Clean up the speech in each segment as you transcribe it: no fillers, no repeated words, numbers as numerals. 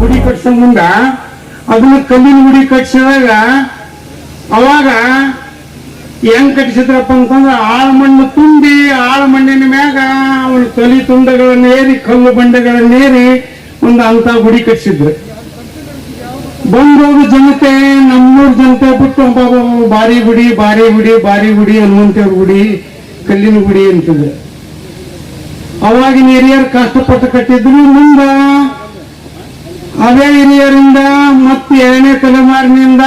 ಗುಡಿ ಕಟ್ಸೋ ಮುಂದ ಅದನ್ನ ಕಲ್ಲಿನ ಗುಡಿ ಕಟ್ಸಿದಾಗ ಅವಾಗ ಹೆಂಗ್ ಕಟ್ಟಿಸಿದ್ರಪ್ಪ ಅಂತಂದ್ರೆ ಆಳಮಣ್ಣು ತುಂಬಿ ಆಳಮಣ್ಣಿನ ಮ್ಯಾಗ ಅವನ ತಲಿ ತುಂಡಗಳನ್ನೇರಿ ಕಲ್ಲು ಬಂಡೆಗಳನ್ನೇರಿ ಒಂದು ಅಂತ ಗುಡಿ ಕಟ್ಸಿದ್ರು. ಬಂದೋದು ಜನತೆ, ನಮ್ಮೂರ್ ಜನತೆ ಬಿಟ್ಟು ಬಾರಿ ಗುಡಿ ಬಾರಿ ಗುಡಿ ಬಾರಿ ಗುಡಿ ಹನುಮಂತೇವ್ರ ಗುಡಿ ಕಲ್ಲಿನ ಗುಡಿ ಅಂತಿದ್ರು. ಅವಾಗಿನ ಹಿರಿಯರು ಕಷ್ಟಪಟ್ಟು ಕಟ್ಟಿದ್ರು. ಮುಂದ ಅದೇ ಹಿರಿಯರಿಂದ ಮತ್ತೆ 2ನೇ ತಲೆಮಾರಿನಿಂದ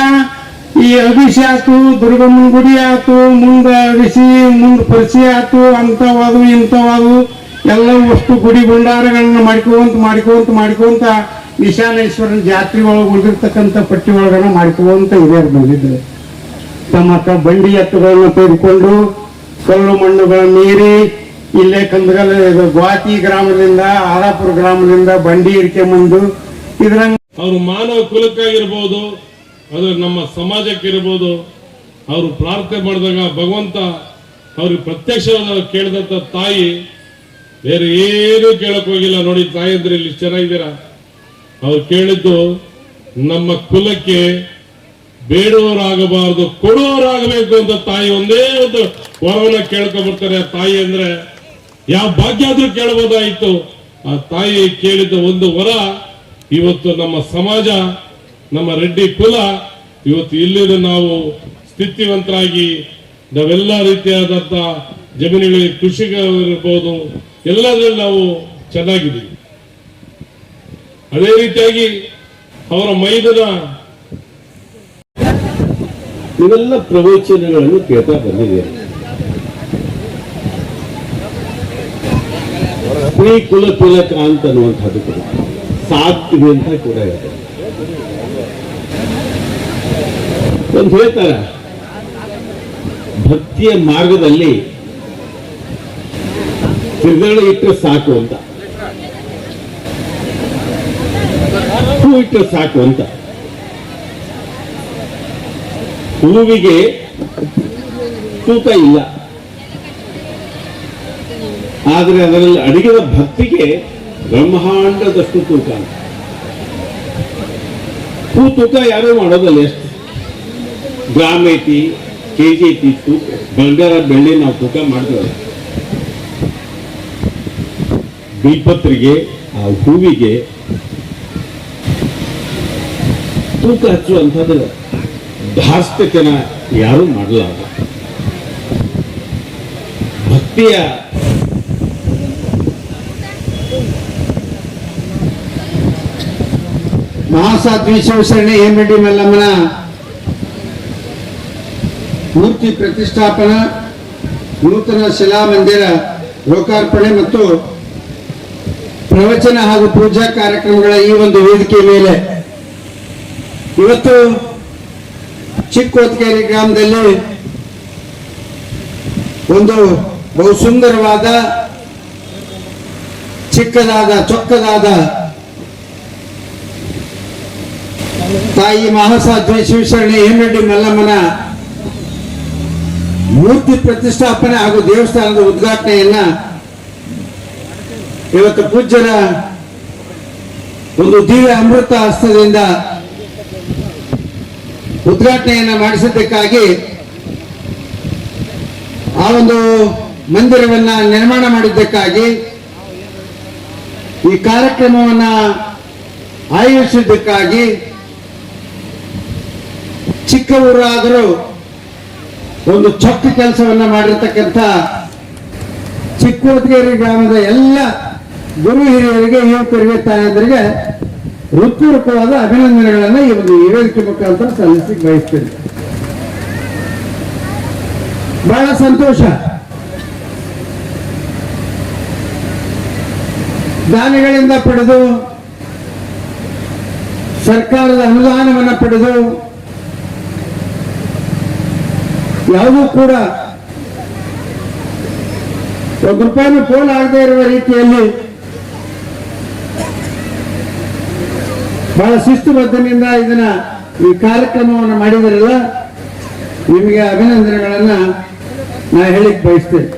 ಈ ಅಭಿಷಿ ಆತು, ದುರ್ಗಮ್ಮನ ಗುಡಿ ಆತು, ಮುಂದ ಅಭಿಷಿ, ಮುಂದ ಪರಿಚಯ ಆತು, ಅಂತವಾದು ಇಂಥವಾದು ಎಲ್ಲ ವಸ್ತು ಗುಡಿ ಭಂಡಾರಗಳನ್ನ ಮಾಡ್ಕೊಂತ ವಿಶಾಲೇಶ್ವರನ ಜಾತ್ರೆ ಒಳಗೆ ಉಳಿದಿರ್ತಕ್ಕಂಥ ಪಟ್ಟಿ ಒಳಗನ ಮಾಡ್ಕೊಂತ ಹಿರಿಯರು ಬಂದಿದ್ರು. ತಮ್ಮ ಬಂಡಿ ಎತ್ತುಗಳನ್ನ ತೆಗೆದುಕೊಂಡು ಕಲ್ಲು ಮಣ್ಣುಗಳನ್ನ ನೀರಿ ಇಲ್ಲೇ ಕಂದಗಲ್ ಗ್ವಾತಿ ಗ್ರಾಮದಿಂದ ಆದಾಪುರ ಗ್ರಾಮದಿಂದ ಬಂಡಿ ಇರ್ಕೊಂಬಂದು ಇದ್ರಂಗ ಅವರು ಮಾನವ ಕುಲಕ್ಕಾಗಿರ್ಬೋದು, ಅದು ನಮ್ಮ ಸಮಾಜಕ್ಕಿರ್ಬೋದು, ಅವರು ಪ್ರಾರ್ಥನೆ ಮಾಡಿದಾಗ ಭಗವಂತ ಅವ್ರಿಗೆ ಪ್ರತ್ಯಕ್ಷವಾದ ಕೇಳಿದಂತ ತಾಯಿ ಬೇರೆ ಏನು ಕೇಳಕ್ ಹೋಗಿಲ್ಲ. ನೋಡಿ ತಾಯಿ ಅಂದ್ರೆ ಇಲ್ಲಿ ಚೆನ್ನಾಗಿದ್ದೀರಾ, ಅವ್ರು ಕೇಳಿದ್ದು ನಮ್ಮ ಕುಲಕ್ಕೆ ಬೇಡುವವರಾಗಬಾರದು ಕೊಡುವವರಾಗಬೇಕು ಅಂತ ತಾಯಿ ಒಂದೇ ಒಂದು ವರವನ್ನ ಕೇಳ್ಕೊಂಡ್ಬರ್ತಾರೆ. ತಾಯಿ ಅಂದ್ರೆ ಯಾವ ಭಾಗ್ಯ ಆದ್ರೂ ಕೇಳಬಹುದಾಯಿತು. ಆ ತಾಯಿ ಕೇಳಿದ ಒಂದು ವರ ಇವತ್ತು ನಮ್ಮ ಸಮಾಜ, ನಮ್ಮ ರೆಡ್ಡಿ ಕುಲ ಇವತ್ತು ಇಲ್ಲಿನ ನಾವು ಸ್ಥಿತಿವಂತರಾಗಿ ನಾವೆಲ್ಲ ರೀತಿಯಾದಂತ ಜಮೀನುಗಳಿಗೆ ಕೃಷಿಕರಿರ್ಬೋದು ಎಲ್ಲದ್ರಲ್ಲಿ ನಾವು ಚೆನ್ನಾಗಿದ್ದೀವಿ. ಅದೇ ರೀತಿಯಾಗಿ ಅವರ ಮೈದನ ಇವೆಲ್ಲ ಪ್ರವಚನಗಳನ್ನು ಕೇಳ್ತಾ ಬಂದಿದ್ದೀರಿ. ಶ್ರೀ ಕುಲ ತಿಲಕ ಅಂತ ಅನ್ನುವಂಥದ್ದು ಕೂಡ ಸಾಧ್ಯ ಅಂತ ಕೂಡ ಇದೆ. ಒಂದು ಹೇಳ್ತಾರ, ಭಕ್ತಿಯ ಮಾರ್ಗದಲ್ಲಿ ತ್ರಿದಳ ಇಟ್ಟರೆ ಸಾಕು ಅಂತ, ಹೂ ಇಟ್ಟರೆ ಸಾಕು ಅಂತ. ಹೂವಿಗೆ ತೂಕ ಇಲ್ಲ, ಆದರೆ ಅದರಲ್ಲಿ ಅಡಗಿದ ಭಕ್ತಿಗೆ ಬ್ರಹ್ಮಾಂಡದಷ್ಟು ತೂಕ. ಹೂ ತೂಕ ಯಾರು ಮಾಡೋದಲ್ಲ, ಎಷ್ಟು ಗ್ರಾಮ್ ಐತಿ, ಕೆಜಿ ಐತಿ ತೂಕ, ಬಂಗಾರ ಬೆಳ್ಳಿ ನಾವು ತೂಕ ಮಾಡ್ತೇವೆ. ಬಿಲ್ಪತ್ರಿಗೆ ಆ ಹೂವಿಗೆ ತೂಕ ಹಚ್ಚುವಂಥದ್ದು ಧಾರ್ಷ್ಟ್ಯತನ ಯಾರು ಮಾಡಲಾರ. ಭಕ್ತಿಯ ಮಹಾಸಾಧ್ವಿ ಶಿವಶರಣೆ ಹೇಮರೆಡ್ಡಿ ಮಲ್ಲಮ್ಮನ ಮೂರ್ತಿ ಪ್ರತಿಷ್ಠಾಪನಾ, ನೂತನ ಶಿಲಾ ಮಂದಿರ ಲೋಕಾರ್ಪಣೆ ಮತ್ತು ಪ್ರವಚನ ಹಾಗೂ ಪೂಜಾ ಕಾರ್ಯಕ್ರಮಗಳ ಈ ಒಂದು ವೇದಿಕೆ ಮೇಲೆ ಇವತ್ತು ಚಿಕ್ಕೋತ್ಕೇರಿ ಗ್ರಾಮದಲ್ಲಿ ಒಂದು ಬಹು ಸುಂದರವಾದ ಚಿಕ್ಕದಾದ ಚೊಕ್ಕದಾದ ತಾಯಿ ಮಹಾಸಾಧ್ವಿ ಶಿವಶರಣೆ ಹೇಮರೆಡ್ಡಿ ಮಲ್ಲಮ್ಮನ ಮೂರ್ತಿ ಪ್ರತಿಷ್ಠಾಪನೆ ಹಾಗೂ ದೇವಸ್ಥಾನದ ಉದ್ಘಾಟನೆಯನ್ನ ಇವತ್ತು ಪೂಜ್ಯರ ಒಂದು ದಿವ್ಯ ಅಮೃತ ಹಸ್ತದಿಂದ ಉದ್ಘಾಟನೆಯನ್ನ ಮಾಡಿಸಿದ್ದಕ್ಕಾಗಿ, ಆ ಒಂದು ಮಂದಿರವನ್ನ ನಿರ್ಮಾಣ ಮಾಡಿದ್ದಕ್ಕಾಗಿ, ಈ ಕಾರ್ಯಕ್ರಮವನ್ನ ಆಯೋಜಿಸಿದ್ದಕ್ಕಾಗಿ, ಚಿಕ್ಕ ಊರಾದರೂ ಒಂದು ಚೊಕ್ಕ ಕೆಲಸವನ್ನ ಮಾಡಿರ್ತಕ್ಕಂಥ ಚಿಕ್ಕೋತ್ಕೇರಿ ಗ್ರಾಮದ ಎಲ್ಲ ಗುರು ಹಿರಿಯರಿಗೆ, ಯುವಕರಿಗೆ, ತಾಯಂದರಿಗೆ ಹೃತ್ಪೂರ್ವಕವಾದ ಅಭಿನಂದನೆಗಳನ್ನು ಈ ಒಂದು ವೇದಿಕೆ ಮುಖಾಂತರ ಸಲ್ಲಿಸಲಿಕ್ಕೆ ಬಯಸ್ತೇನೆ. ಬಹಳ ಸಂತೋಷ. ದಾನಿಗಳಿಂದ ಪಡೆದು, ಸರ್ಕಾರದ ಅನುದಾನವನ್ನು ಪಡೆದು, ಯಾವುದೂ ಕೂಡ ₹1 ಪೋಲ್ ಆಗದೆ ಇರುವ ರೀತಿಯಲ್ಲಿ ಬಹಳ ಶಿಸ್ತುಬದ್ಧನಿಂದ ಇದನ್ನ ಈ ಕಾರ್ಯಕ್ರಮವನ್ನು ಮಾಡಿದರಲ್ಲ, ನಿಮಗೆ ಅಭಿನಂದನೆಗಳನ್ನ ನಾ ಹೇಳಿಕ್ ಬಯಸ್ತೇನೆ.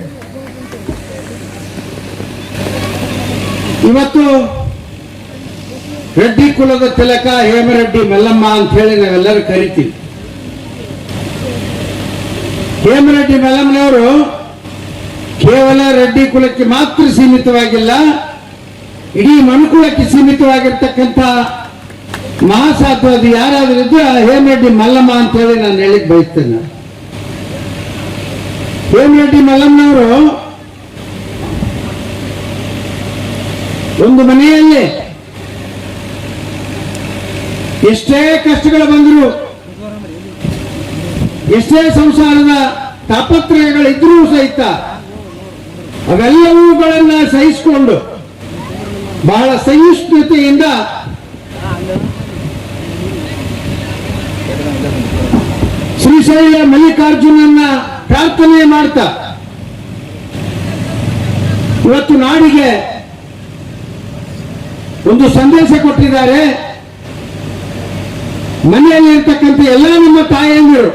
ಇವತ್ತು ರೆಡ್ಡಿ ಕುಲದ ತಿಲಕ ಹೇಮರೆಡ್ಡಿ ಮಲ್ಲಮ್ಮ ಅಂತ ಹೇಳಿ ನಾವೆಲ್ಲರೂ ಕರಿತೀವಿ. ಹೇಮರೆಡ್ಡಿ ಮಲ್ಲಮ್ಮನವರು ಕೇವಲ ರೆಡ್ಡಿ ಕುಲಕ್ಕೆ ಮಾತ್ರ ಸೀಮಿತವಾಗಿಲ್ಲ, ಇಡೀ ಮನುಕುಲಕ್ಕೆ ಸೀಮಿತವಾಗಿರ್ತಕ್ಕಂಥ ಮಹಾಸಾಧು ಅದು ಯಾರಾದ್ರೂ ಇದ್ರೆ ಹೇಮರೆಡ್ಡಿ ಮಲ್ಲಮ್ಮ ಅಂತ ಹೇಳಿ ನಾನು ಹೇಳಿಕ್ ಬಯಸ್ತೇನೆ. ಹೇಮರೆಡ್ಡಿ ಮಲ್ಲಮ್ಮನವರು ಒಂದು ಮನೆಯಲ್ಲಿ ಎಷ್ಟೇ ಕಷ್ಟಗಳು ಬಂದರು, ಎಷ್ಟೇ ಸಂಸಾರದ ತಾಪತ್ರಯಗಳಿದ್ರೂ ಸಹಿತ ಅವೆಲ್ಲವುಗಳನ್ನ ಸಹಿಸಿಕೊಂಡು ಬಹಳ ಸಹಿಷ್ಣುತೆಯಿಂದ ಶ್ರೀಶೈಲ ಮಲ್ಲಿಕಾರ್ಜುನನ್ನ ಪ್ರಾರ್ಥನೆ ಮಾಡ್ತಾ ಇವತ್ತು ನಾಡಿಗೆ ಒಂದು ಸಂದೇಶ ಕೊಟ್ಟಿದ್ದಾರೆ. ಮನೆಯಲ್ಲಿ ಇರ್ತಕ್ಕಂಥ ಎಲ್ಲ ನಮ್ಮ ತಾಯಂದಿರು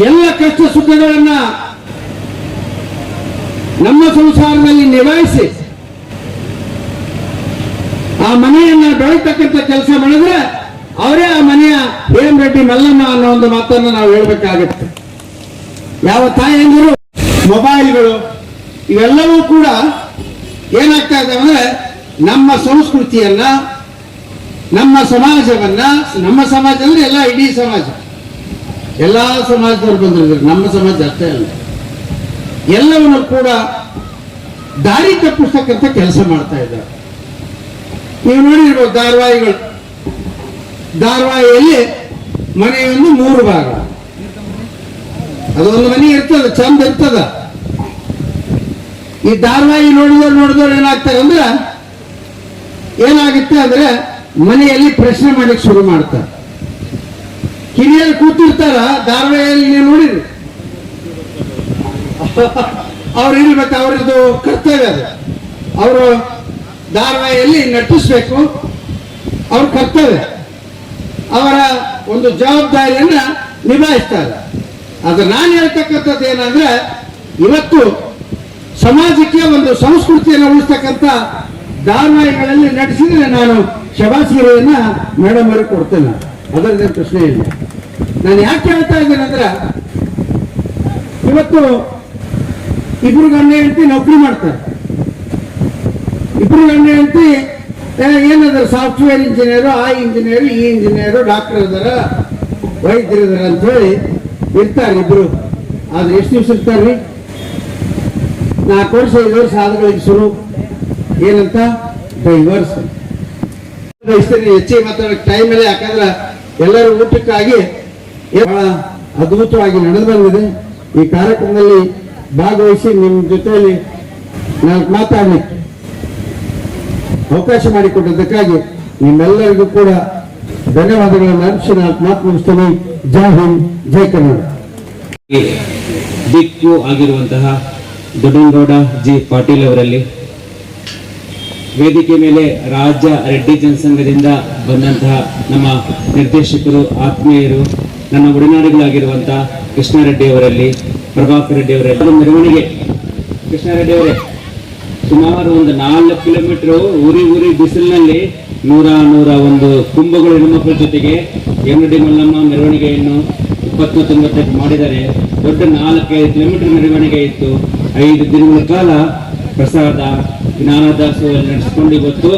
ಎಲ್ಲ ಕಷ್ಟ ಸುಖಗಳನ್ನ ನಮ್ಮ ಸಂಸಾರದಲ್ಲಿ ನಿಭಾಯಿಸಿ ಆ ಮನೆಯನ್ನ ಬೆಳತಕ್ಕಂಥ ಕೆಲಸ ಮಾಡಿದ್ರೆ ಅವರೇ ಆ ಮನೆಯ ಹೇಮರೆಡ್ಡಿ ಮಲ್ಲಮ್ಮ ಅನ್ನೋ ಒಂದು ಮಾತನ್ನು ನಾವು ಹೇಳ್ಬೇಕಾಗತ್ತೆ. ಯಾವ ತಾಯಂದಿರು ಮೊಬೈಲ್ಗಳು ಇವೆಲ್ಲವೂ ಕೂಡ ಏನಾಗ್ತಾ ಇದೆ ಅಂದ್ರೆ ನಮ್ಮ ಸಂಸ್ಕೃತಿಯನ್ನ, ನಮ್ಮ ಸಮಾಜವನ್ನ, ನಮ್ಮ ಸಮಾಜ ಅಂದ್ರೆ ಎಲ್ಲ ಇಡೀ ಸಮಾಜ, ಎಲ್ಲಾ ಸಮಾಜದವ್ರು ಬಂದಿದ್ದಾರೆ, ನಮ್ಮ ಸಮಾಜ ಅಷ್ಟೇ ಅಲ್ಲ, ಎಲ್ಲವನ್ನು ಕೂಡ ದಾರಿ ತಪ್ಪಿಸ್ತಕ್ಕಂಥ ಕೆಲಸ ಮಾಡ್ತಾ ಇದ್ದಾರೆ. ನೀವು ನೋಡಿರ್ಬೋದು ಧಾರವಾಹಿಯಲ್ಲಿ ಮನೆಯೊಂದು 3 ಭಾಗ, ಅದೊಂದು ಮನೆ ಇರ್ತದ, ಚಂದ ಇರ್ತದ. ಈ ಧಾರವಾಹಿ ನೋಡಿದವ್ರು ಏನಾಗ್ತಾರೆ ಅಂದ್ರೆ ಏನಾಗುತ್ತೆ ಅಂದ್ರೆ ಮನೆಯಲ್ಲಿ ಪ್ರಶ್ನೆ ಮಾಡ್ಲಿಕ್ಕೆ ಶುರು ಮಾಡ್ತಾರೆ. ಹಿರಿಯರು ಕೂತಿರ್ತಾರ ಧಾರವಾಹಿಯಲ್ಲಿ, ನೀವು ನೋಡಿರಿ, ಅವ್ರು ಇರ್ಬೇಕು, ಅವ್ರದ್ದು ಕರ್ತವ್ಯ ಅದು. ಅವರು ಧಾರವಾಹಿಯಲ್ಲಿ ನಟಿಸ್ಬೇಕು, ಅವ್ರ ಕರ್ತವ್ಯ, ಅವರ ಒಂದು ಜವಾಬ್ದಾರಿಯನ್ನ ನಿಭಾಯಿಸ್ತಾರೆ. ಅದು ನಾನು ಹೇಳ್ತಕ್ಕಂಥದ್ದು ಏನಂದ್ರೆ ಇವತ್ತು ಸಮಾಜಕ್ಕೆ ಒಂದು ಸಂಸ್ಕೃತಿಯನ್ನು ಉಳಿಸ್ತಕ್ಕಂಥ ಧಾರಾವಾಹಿಗಳಲ್ಲಿ ನಟಿಸಿದ್ರೆ ನಾನು ಶಬಾಸಿಗೆಯನ್ನ ಮೇಡಮ್ ಅವರಿಗೆ ಕೊಡ್ತೇನೆ, ಅದರದೇ ಪ್ರಶ್ನೆ ಇಲ್ಲ. ನಾನು ಯಾಕೆ ಹೇಳ್ತಾ ಇದ್ದೇನೆ ಅಂದ್ರೆ ಇವತ್ತು ಇಬ್ರು ಗಂಡ ಹೆಂಡತಿ ನೌಕರಿ ಮಾಡ್ತಾರೆ, ಇಬ್ರು ಗಂಡ ಹೆಂಡತಿ ಏನಾದ್ರು ಸಾಫ್ಟ್ವೇರ್ ಇಂಜಿನಿಯರು, ಆ ಇಂಜಿನಿಯರು, ಈ ಇಂಜಿನಿಯರು, ಡಾಕ್ಟರ್ ಇದಾರ, ವೈದ್ಯರು ಇದಾರ ಅಂತ ಹೇಳಿ ಇರ್ತಾರೆ ಇಬ್ರು. ಆದ್ರೆ ಎಷ್ಟು ದಿವಸ ಇರ್ತಾರ್ರಿ? 4 ವರ್ಷ 5 ವರ್ಷ ಆದಗಳಿಗೆ ಶುರು ಏನಂತ ಡೈವರ್ಸ್. ಹೆಚ್ಚಿಗೆ ಮಾತಾಡೋಕೆ ಟೈಮ್ ಇಲ್ಲ, ಯಾಕಂದ್ರೆ ಎಲ್ಲರೂ ಊಟಕ್ಕಾಗಿ ಬಹಳ ಅದ್ಭುತವಾಗಿ ನಡೆದು ಬಂದಿದೆ. ಈ ಕಾರ್ಯಕ್ರಮದಲ್ಲಿ ಭಾಗವಹಿಸಿ ನಿಮ್ಮ ಜೊತೆಯಲ್ಲಿ ನಾನು ಮಾತಾಡಲಿಕ್ಕೆ ಅವಕಾಶ ಮಾಡಿಕೊಟ್ಟದಕ್ಕಾಗಿ ನಿಮ್ಮೆಲ್ಲರಿಗೂ ಕೂಡ ಧನ್ಯವಾದಗಳನ್ನು ಅರ್ಪಿಸಿ ನಾನು ಮಾತು ಮುಗಿಸ್ತೇನೆ. ಜೈ ಹಿಂದ್, ಜೈ ಕನ್ನಡ. ದಿಕ್ಕು ಆಗಿರುವಂತಹ ದೊಡ್ಡನಗೌಡ ಜಿ ಪಾಟೀಲ್ ಅವರಲ್ಲಿ ವೇದಿಕೆ ಮೇಲೆ ರಾಜ್ಯ ರೆಡ್ಡಿ ಜನಸಂಘದಿಂದ ಬಂದಂತಹ ನಮ್ಮ ನಿರ್ದೇಶಕರು, ಆತ್ಮೀಯರು, ನನ್ನ ಒಡನಾಡಿಗಳಾಗಿರುವಂತಹ ಕೃಷ್ಣಾರೆಡ್ಡಿ ಅವರಲ್ಲಿ, ಪ್ರಭಾಕರ್ ರೆಡ್ಡಿ ಅವರಲ್ಲಿ ಮೆರವಣಿಗೆ. ಕೃಷ್ಣಾರೆಡ್ಡಿ ಅವರೇ ಸುಮಾರು ಒಂದು 4 ಕಿಲೋಮೀಟರ್ ಊರಿ ಬಿಸಿಲಿನಲ್ಲಿ 101 ಕುಂಭಗಳು ಹೆಣ್ಮಕ್ಳ ಜೊತೆಗೆ ಹೇಮರೆಡ್ಡಿ ಮಲ್ಲಮ್ಮ ಮೆರವಣಿಗೆಯನ್ನು 20-90 ಮಾಡಿದ್ದಾರೆ. ದೊಡ್ಡ 4-5 ಕಿಲೋಮೀಟರ್ ಮೆರವಣಿಗೆ ಇತ್ತು. 5 ದಿನಗಳ ಕಾಲ ಪ್ರಸಾದ ಜ್ಞಾನದಾಸೋಹ ನಡೆಸಿಕೊಂಡು ಇವತ್ತು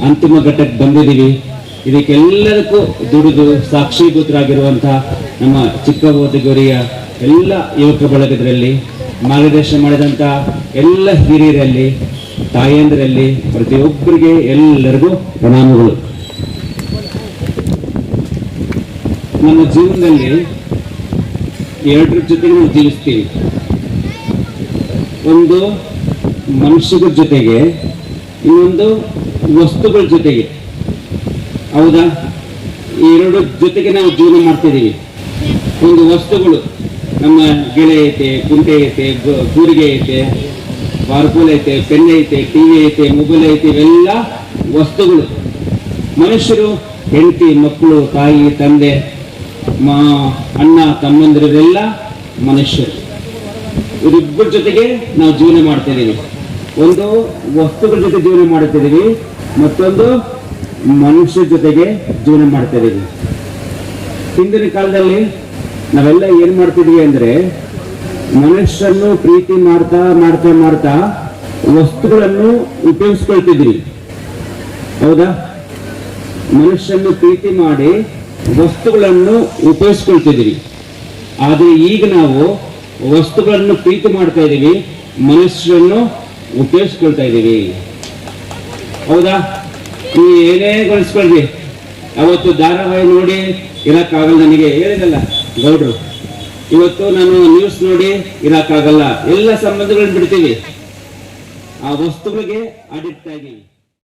ಅಂತಿಮ ಘಟ್ಟಕ್ಕೆ ಬಂದಿದ್ದೀವಿ. ಇದಕ್ಕೆಲ್ಲದಕ್ಕೂ ದುಡಿದು ಸಾಕ್ಷೀಭೂತರಾಗಿರುವಂತಹ ನಮ್ಮ ಚಿಕ್ಕಬೋದಿಗೋರಿಯ ಎಲ್ಲ ಯುವಕ ಬಳಗದಲ್ಲಿ ಮಾರ್ಗದರ್ಶನ ಮಾಡಿದಂಥ ಎಲ್ಲ ಹಿರಿಯರಲ್ಲಿ, ತಾಯಂದಿರಲ್ಲಿ, ಪ್ರತಿಯೊಬ್ಬರಿಗೆ ಎಲ್ಲರಿಗೂ ಪ್ರಣಾಮಗಳು. ನಮ್ಮ ಜೀವನದಲ್ಲಿ 2 ಜೊತೆಗೆ ನಾವು ಜೀವಿಸ್ತೀವಿ. ಒಂದು ಮನುಷ್ಯರ ಜೊತೆಗೆ, ಇನ್ನೊಂದು ವಸ್ತುಗಳ ಜೊತೆಗೆ. ಹೌದಾ? ಈ 2 ಜೊತೆಗೆ ನಾವು ಜೀವನ ಮಾಡ್ತಿದ್ದೀವಿ. ಒಂದು ವಸ್ತುಗಳು, ನಮ್ಮ ಗೆಳೆ ಐತೆ, ಕುಂಟೆ ಐತೆ, ಕೂರಿಗೆ ಐತೆ, ಬಾರ್ಕೋಲ್ ಐತೆ, ಪೆನ್ ಐತೆ, ಟಿವಿ ಐತೆ, ಮೊಬೈಲ್ ಐತೆ, ಇವೆಲ್ಲ ವಸ್ತುಗಳು. ಮನುಷ್ಯರು ಹೆಂಡತಿ, ಮಕ್ಕಳು, ತಾಯಿ, ತಂದೆ, ಅಣ್ಣ, ತಮ್ಮಂದಿರೆಲ್ಲ ಮನುಷ್ಯರು. ಇವರಿಬ್ಬರ ಜೊತೆಗೆ ನಾವು ಜೀವನ ಮಾಡ್ತಿದ್ದೀವಿ. ಒಂದು ವಸ್ತುಗಳ ಜೊತೆ ಜೀವನ ಮಾಡ್ತಿದ್ದೀವಿ, ಮತ್ತೊಂದು ಮನುಷ್ಯ ಜೊತೆಗೆ ಜೀವನ ಮಾಡ್ತಾ ಇದೀವಿ. ಹಿಂದಿನ ಕಾಲದಲ್ಲಿ ನಾವೆಲ್ಲ ಏನ್ ಮಾಡ್ತಿದ್ವಿ ಅಂದ್ರೆ ಮನುಷ್ಯರನ್ನು ಪ್ರೀತಿ ಮಾಡ್ತಾ ಮಾಡ್ತಾ ಮಾಡ್ತಾ ವಸ್ತುಗಳನ್ನು ಉಪಯೋಗಿಸ್ಕೊಳ್ತಿದ್ವಿ. ಹೌದಾ? ಮನುಷ್ಯರನ್ನು ಪ್ರೀತಿ ಮಾಡಿ ವಸ್ತುಗಳನ್ನು ಉಪಯೋಗಿಸ್ಕೊಳ್ತಿದ್ವಿ. ಆದ್ರೆ ಈಗ ನಾವು ವಸ್ತುಗಳನ್ನು ಪ್ರೀತಿ ಮಾಡ್ತಾ ಇದೀವಿ, ಮನುಷ್ಯರನ್ನು ಉಪಯೋಗಿಸ್ಕೊಳ್ತಾ ಇದೀವಿ. ಹೌದಾ? ನೀವು ಏನೇ ಗಳಿಸ್ಕೊಳ್ರಿ, ಅವತ್ತು ಧಾರಾವಾಹಿ ನೋಡಿ ಇರಕ್ಕಾಗಲ್ಲ, ನನಗೆ ಹೇಳಿದಲ್ಲ ಗೌಡ್ರು, ಇವತ್ತು ನಾನು ನ್ಯೂಸ್ ನೋಡಿ ಇರಕ್ಕಾಗಲ್ಲ, ಎಲ್ಲ ಸಂಬಂಧಗಳನ್ನ ಬಿಡ್ತೀವಿ, ಆ ವಸ್ತುಗಳಿಗೆ ಅಡಿಕ್ಟ್ ಆಗಿವಿ.